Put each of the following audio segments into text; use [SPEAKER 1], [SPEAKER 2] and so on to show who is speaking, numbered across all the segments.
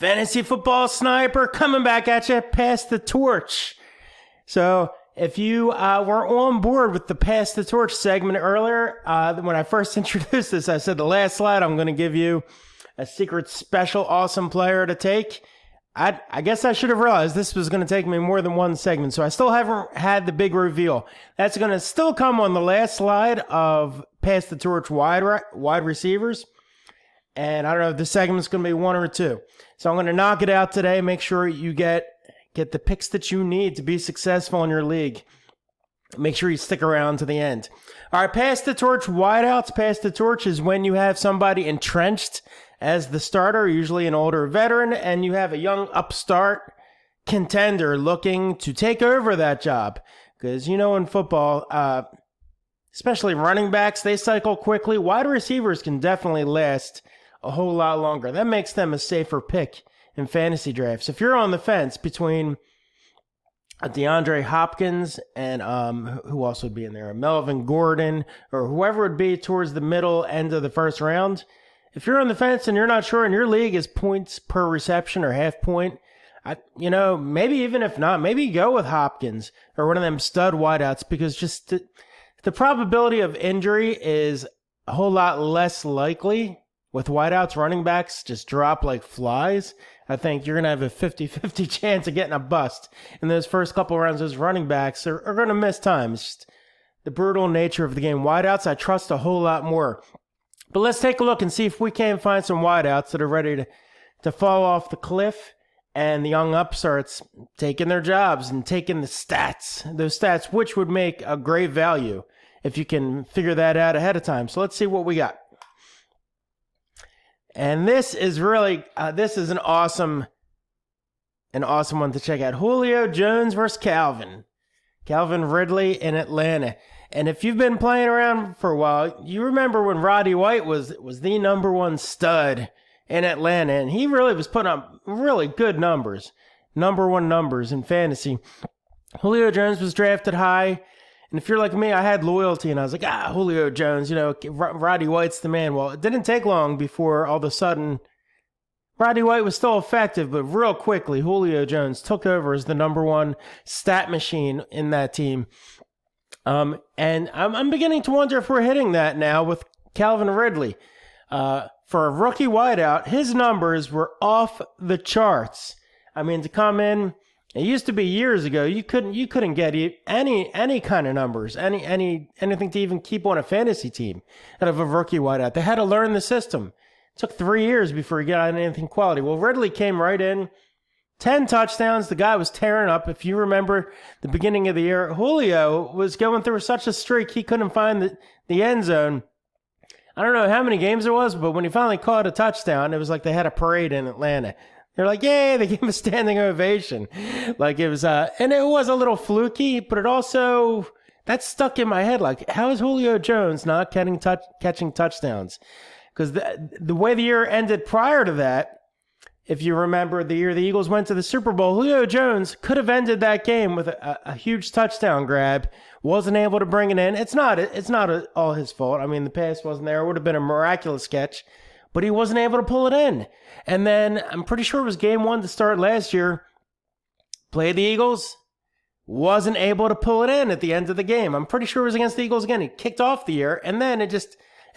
[SPEAKER 1] Fantasy Football Sniper coming back at you, pass the torch. So if you were on board with the pass the torch segment earlier, when I first introduced this, I said the last slide I'm going to give you a secret special awesome player to take. I guess I should have realized this was going to take me more than one segment, so I still haven't had the big reveal. That's going to still come on the last slide of pass the torch wide receivers. And I don't know if this segment's going to be one or two. So I'm going to knock it out today. Make sure you get the picks that you need to be successful in your league. Make sure you stick around to the end. All right, pass the torch wideouts. Pass the torch is when you have somebody entrenched as the starter, usually an older veteran, and you have a young upstart contender looking to take over that job. Because, in football, especially running backs, they cycle quickly. Wide receivers can definitely last a whole lot longer. That makes them a safer pick in fantasy drafts. If you're on the fence between DeAndre Hopkins and who else would be in there? Melvin Gordon or whoever would be towards the middle end of the first round. If you're on the fence and you're not sure and your league is points per reception or half point, maybe even if not, maybe go with Hopkins or one of them stud wideouts because just the probability of injury is a whole lot less likely. With wideouts, running backs just drop like flies. I think you're going to have a 50-50 chance of getting a bust. In those first couple rounds, those running backs are going to miss time. It's just the brutal nature of the game. Wideouts, I trust a whole lot more. But let's take a look and see if we can find some wideouts that are ready to fall off the cliff. And the young upstarts taking their jobs and taking the stats. Those stats, which would make a great value if you can figure that out ahead of time. So let's see what we got. And this is really, this is an awesome one to check out. Julio Jones versus Calvin Ridley in Atlanta. And if you've been playing around for a while, you remember when Roddy White was the number one stud in Atlanta. And he really was putting up really good numbers, number one numbers in fantasy. Julio Jones was drafted high. And if you're like me, I had loyalty, and I was like, Julio Jones, Roddy White's the man. Well, it didn't take long before all of a sudden Roddy White was still effective, but real quickly, Julio Jones took over as the number one stat machine in that team. And I'm beginning to wonder if we're hitting that now with Calvin Ridley. For a rookie wideout, his numbers were off the charts. I mean, to come in... It used to be years ago, you couldn't get any kind of numbers, anything to even keep on a fantasy team out of a rookie wideout. They had to learn the system. It took 3 years before he got anything quality. Well, Ridley came right in, 10 touchdowns. The guy was tearing up. If you remember the beginning of the year, Julio was going through such a streak he couldn't find the end zone. I don't know how many games it was, but when he finally caught a touchdown, it was like they had a parade in Atlanta. They're like, yay, they gave him a standing ovation. Like it was, and it was a little fluky, but it also, that stuck in my head. Like, how is Julio Jones not catching touchdowns? Because the way the year ended prior to that, if you remember the year the Eagles went to the Super Bowl, Julio Jones could have ended that game with a huge touchdown grab. Wasn't able to bring it in. It's not all his fault. I mean, the pass wasn't there. It would have been a miraculous catch. But he wasn't able to pull it in. And then I'm pretty sure it was game one to start last year. Played the Eagles. Wasn't able to pull it in at the end of the game. I'm pretty sure it was against the Eagles again. He kicked off the year. And then it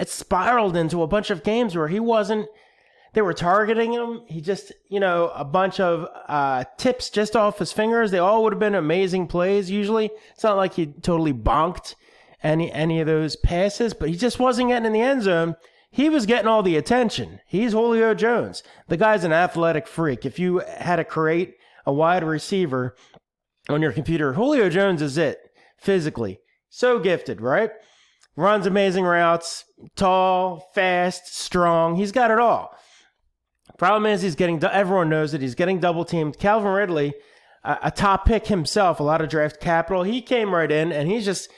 [SPEAKER 1] spiraled into a bunch of games where they were targeting him. He just, a bunch of tips just off his fingers. They all would have been amazing plays usually. It's not like he totally bonked any of those passes. But he just wasn't getting in the end zone. He was getting all the attention. He's Julio Jones. The guy's an athletic freak. If you had to create a wide receiver on your computer, Julio Jones is it, physically. So gifted, right? Runs amazing routes, tall, fast, strong. He's got it all. Problem is everyone knows that he's getting double teamed. Calvin Ridley, a top pick himself, a lot of draft capital. He came right in and he's just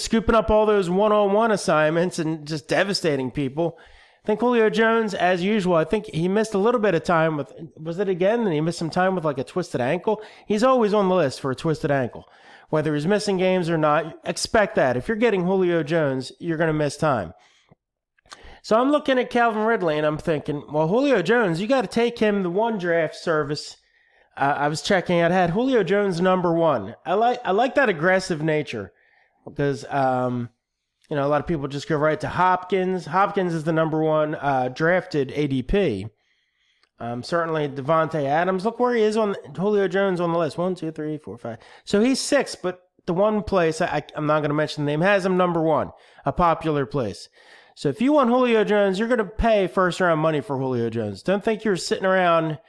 [SPEAKER 1] scooping up all those one-on-one assignments and just devastating people. I think Julio Jones, as usual, I think he missed a little bit of time with, was it again? And he missed some time with like a twisted ankle. He's always on the list for a twisted ankle. Whether he's missing games or not, expect that. If you're getting Julio Jones, you're going to miss time. So I'm looking at Calvin Ridley and I'm thinking, well, Julio Jones, you got to take him the one draft service. I was checking out, had Julio Jones number 1. I like that aggressive nature because you know, a lot of people just go right to Hopkins. Hopkins is the number 1 drafted ADP. Certainly Devontae Adams. Look where he is on Julio Jones on the list. 1, 2, 3, 4, 5. So he's 6, but the one place, I'm not going to mention the name, has him number 1, a popular place. So if you want Julio Jones, you're going to pay first-round money for Julio Jones. Don't think you're sitting around,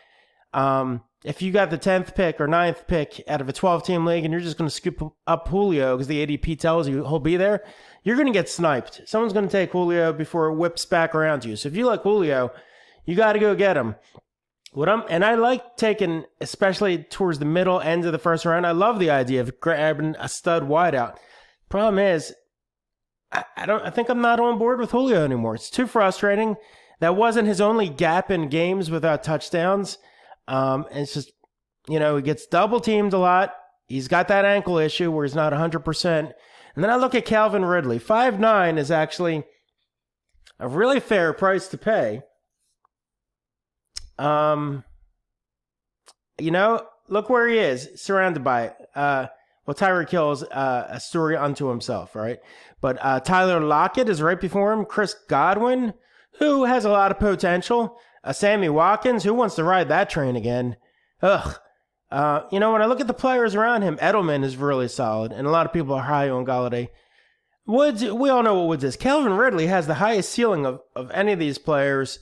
[SPEAKER 1] if you got the 10th pick or 9th pick out of a 12-team league and you're just going to scoop up Julio because the ADP tells you he'll be there, you're going to get sniped. Someone's going to take Julio before it whips back around to you. So if you like Julio, you got to go get him. And I like taking, especially towards the middle end of the first round, I love the idea of grabbing a stud wideout. Problem is, I think I'm not on board with Julio anymore. It's too frustrating. That wasn't his only gap in games without touchdowns. And it's just, you know, he gets double teamed a lot. He's got that ankle issue where he's not 100%. And then I look at Calvin Ridley. 5'9" is actually a really fair price to pay. You know, look where he is, surrounded by well, Tyreek Hill's a story unto himself, right? But Tyler Lockett is right before him. Chris Godwin, who has a lot of potential. Sammy Watkins, who wants to ride that train again? Ugh. You know, when I look at the players around him, Edelman is really solid, and a lot of people are high on Galladay. Woods, we all know what Woods is. Calvin Ridley has the highest ceiling of any of these players,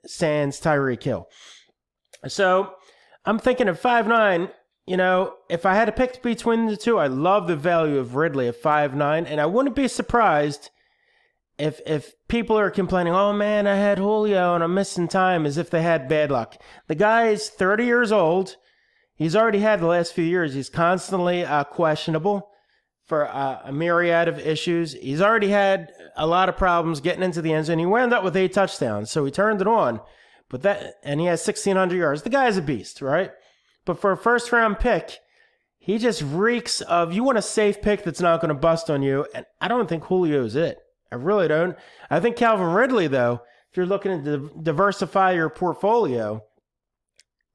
[SPEAKER 1] sans Tyreek Hill. So I'm thinking of 5'9", you know, if I had to pick between the two, I love the value of Ridley at 5'9", and I wouldn't be surprised if people are complaining, oh man, I had Julio and I'm missing time, as if they had bad luck. The guy is 30 years old. He's already had the last few years. He's constantly questionable for a myriad of issues. He's already had a lot of problems getting into the end zone. He wound up with 8 touchdowns, so he turned it on. And he has 1,600 yards. The guy's a beast, right? But for a first-round pick, he just reeks of, you want a safe pick that's not going to bust on you, and I don't think Julio's it. I really don't. I think Calvin Ridley, though, if you're looking to diversify your portfolio,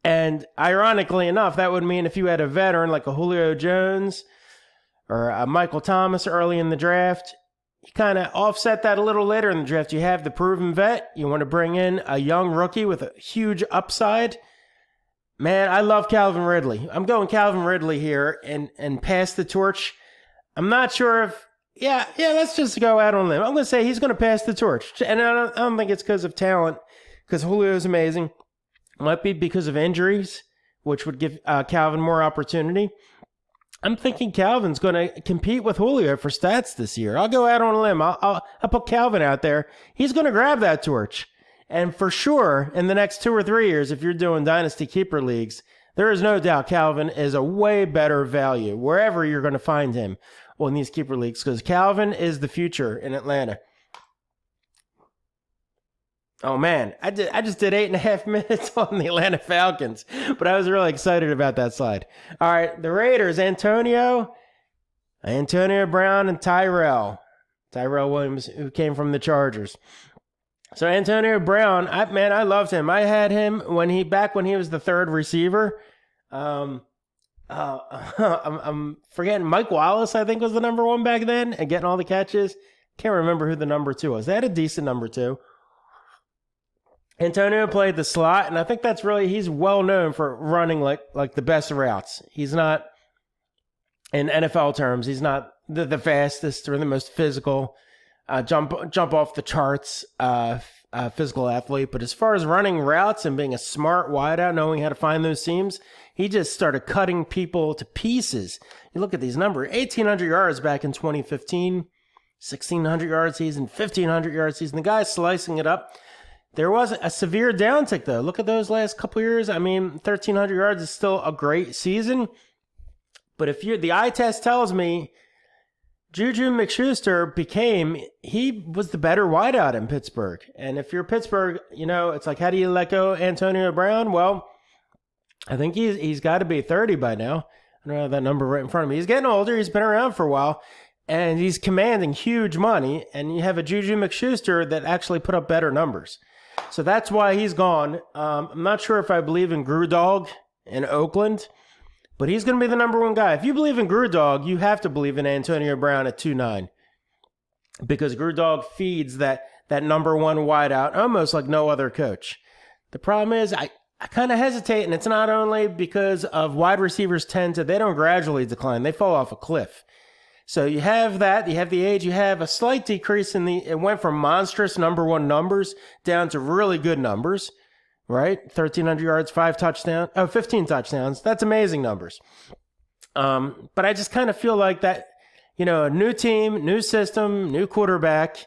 [SPEAKER 1] and ironically enough, that would mean if you had a veteran like a Julio Jones or a Michael Thomas early in the draft, you kind of offset that a little later in the draft. You have the proven vet. You want to bring in a young rookie with a huge upside. Man, I love Calvin Ridley. I'm going Calvin Ridley here and pass the torch. I'm not sure if, yeah, let's just go out on a limb. I'm going to say he's going to pass the torch. And I don't think it's because of talent, because Julio is amazing. It might be because of injuries, which would give Calvin more opportunity. I'm thinking Calvin's going to compete with Julio for stats this year. I'll go out on a limb. I'll put Calvin out there. He's going to grab that torch. And for sure, in the next 2 or 3 years, if you're doing Dynasty Keeper Leagues, there is no doubt Calvin is a way better value wherever you're going to find him on these Keeper Leagues, because Calvin is the future in Atlanta. Oh, man, I just did 8.5 minutes on the Atlanta Falcons, but I was really excited about that slide. All right, the Raiders, Antonio Brown, and Tyrell Williams, who came from the Chargers. So Antonio Brown, I loved him. I had him when he was the third receiver. I'm forgetting, Mike Wallace, I think, was the number 1 back then, and getting all the catches. Can't remember who the number 2 was. They had a decent number 2. Antonio played the slot, and I think that's really, he's well known for running like the best routes. He's not, in NFL terms, he's not the fastest or the most physical, jump off the charts physical athlete. But as far as running routes and being a smart wideout, knowing how to find those seams, he just started cutting people to pieces. You look at these numbers, 1,800 yards back in 2015, 1,600 yard season, 1,500 yard season. The guy's slicing it up. There was a severe downtick, though. Look at those last couple years. I mean, 1,300 yards is still a great season. But if the eye test tells me Juju Smith-Schuster he was the better wideout in Pittsburgh. And if you're Pittsburgh, you know, it's like, how do you let go Antonio Brown? Well, I think he's got to be 30 by now. I don't have that number right in front of me. He's getting older. He's been around for a while. and he's commanding huge money, and you have a Juju McSchuster that actually put up better numbers. So that's why he's gone. I'm not sure if I believe in Grudog in Oakland, but he's going to be the number one guy. If you believe in Grudog, you have to believe in Antonio Brown at 2.9 because Grudog feeds that number one wideout almost like no other coach. The problem is I kind of hesitate, and it's not only because of wide receivers they don't gradually decline. They fall off a cliff. So you have that, you have the age, you have a slight decrease it went from monstrous number one numbers down to really good numbers, right? 1,300 yards, 15 touchdowns. That's amazing numbers. But I just kind of feel like that, a new team, new system, new quarterback.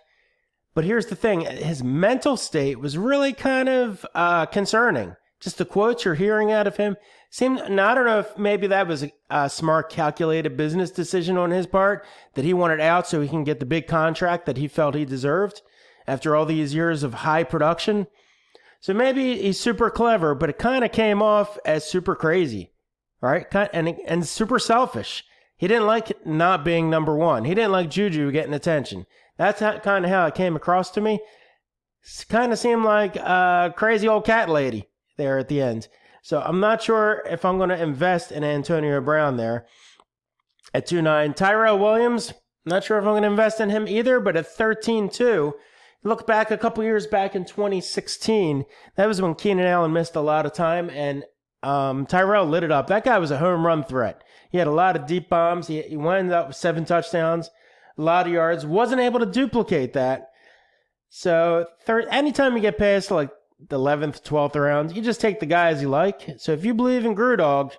[SPEAKER 1] But here's the thing, his mental state was really kind of concerning. Just the quotes you're hearing out of him I don't know if maybe that was a smart, calculated business decision on his part, that he wanted out so he can get the big contract that he felt he deserved after all these years of high production. So maybe he's super clever, but it kind of came off as super crazy, right? And super selfish. He didn't like not being number one. He didn't like Juju getting attention. That's kind of how it came across to me. It kind of seemed like a crazy old cat lady there at the end. So I'm not sure if I'm going to invest in Antonio Brown there at 2.9. Tyrell Williams, not sure if I'm going to invest in him either, but at 13.2, look back a couple years back in 2016, that was when Keenan Allen missed a lot of time, and Tyrell lit it up. That guy was a home run threat. He had a lot of deep bombs. He wound up with 7 touchdowns, a lot of yards. Wasn't able to duplicate that. So anytime you get past like the 11th, 12th round, you just take the guys you like. So if you believe in Grudog,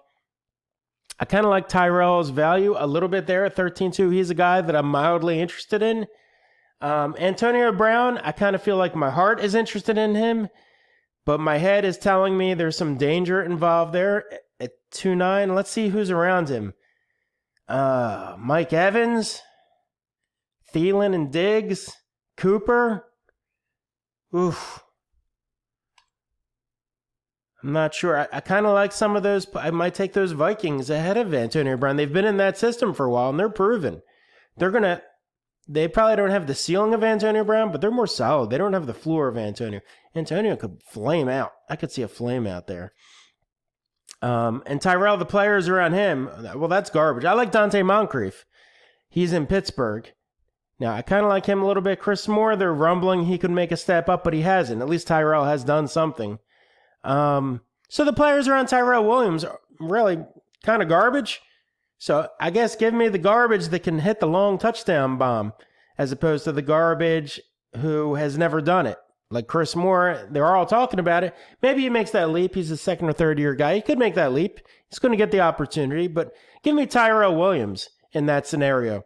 [SPEAKER 1] I kind of like Tyrell's value a little bit there at 13.2. He's a guy that I'm mildly interested in. Antonio Brown, I kind of feel like my heart is interested in him, but my head is telling me there's some danger involved there at 2.9. Let's see who's around him. Mike Evans, Thielen and Diggs, Cooper. Oof. I'm not sure. I kind of like some of those. I might take those Vikings ahead of Antonio Brown. They've been in that system for a while, and they're proven. They probably don't have the ceiling of Antonio Brown, but they're more solid. They don't have the floor of Antonio. Antonio could flame out. I could see a flame out there. And Tyrell, the players around him, well, that's garbage. I like Dante Moncrief. He's in Pittsburgh. Now, I kind of like him a little bit. Chris Moore, they're rumbling he could make a step up, but he hasn't. At least Tyrell has done something. So the players around Tyrell Williams are really kind of garbage. So I guess give me the garbage that can hit the long touchdown bomb as opposed to the garbage who has never done it. Like Chris Moore, they're all talking about it. Maybe he makes that leap. He's a second or third year guy. He could make that leap. He's going to get the opportunity, but give me Tyrell Williams in that scenario.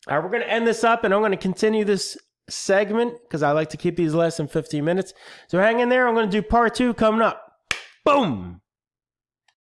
[SPEAKER 1] All right, we're going to end this up, and I'm going to continue this segment because I like to keep these less than 15 minutes. So hang in there. I'm going to do part 2 coming up. Boom.